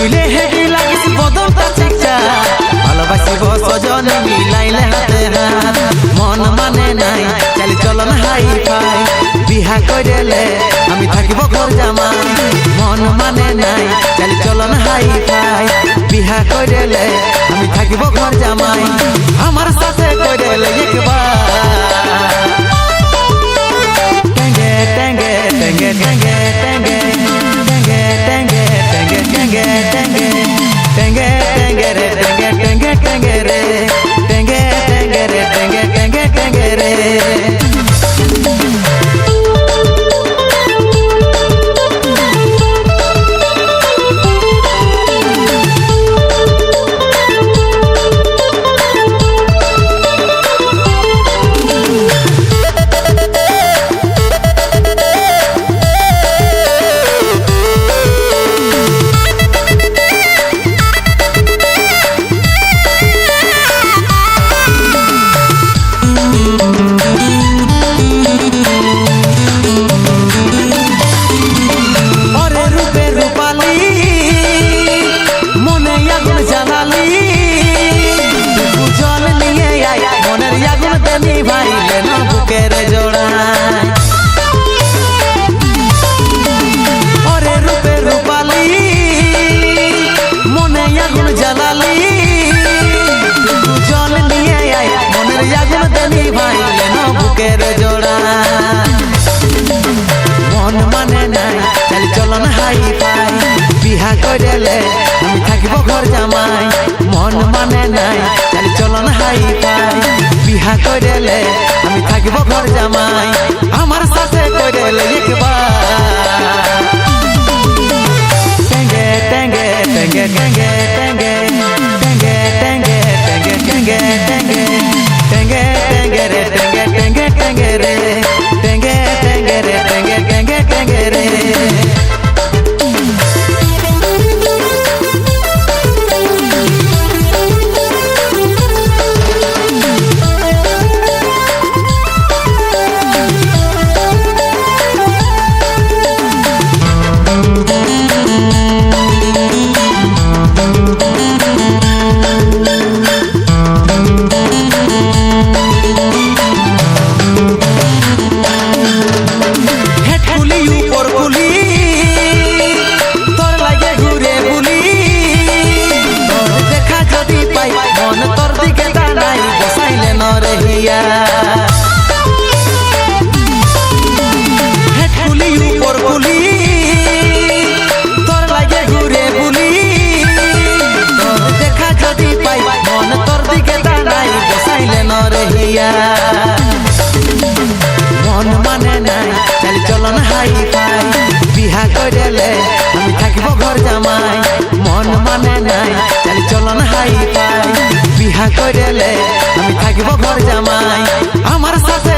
তুইলে heavy লাগিস বদনটা ঠিকঠা ভালোবাসিব সজন মিলাইলে হাতে হাত মন মানে নাই চালি চলন হাই ফাই বিহা কইলে আমি থাকিব ঘর জামাই মন মানে নাই চালি চলন হাই ফাই বিহা কইলে আমি থাকিব ঘর জামাই আমার সাথে কইলে একবার টেঙ্গে টেঙ্গে টেঙ্গে টেঙ্গে টেঙ্গে টেঙ্গে টেঙ্গে টেঙ্গে টেঙ্গে টেঙ্গে টেঙ্গে রে টেঙ্গে টেঙ্গে টেঙ্গে রে টেঙ্গে টেঙ্গে রে টেঙ্গে টেঙ্গে টেঙ্গে রে মন মানে নাই চালি চলন হাই ফাই বিহা কইলে আমি থাকিব ঘর জামাই মন মানে নাই চালি চলন হাই ফাই বিহা কইলে আমি থাকিব ঘর জামাই আমার সাথে কইলে একবার টেঙ্গে টেঙ্গে টেঙ্গে টেঙ্গে টেঙ্গে টেঙ্গে টেঙ্গে টেঙ্গে টেঙ্গে টেঙ্গে টেঙ্গে টেঙ্গে রে টেঙ্গে টেঙ্গে টেঙ্গে রে টেঙ্গে টেঙ্গে রে টেঙ্গে টেঙ্গে টেঙ্গে রে মন মানে নাই চালি চলন হাই ফাই বিহা কইলে আমি থাকিব ঘর জামাই মন মানে নাই চালি চলন হাই ফাই বিহা কইলে আমি থাকিব ঘর জামাই আমার সাথে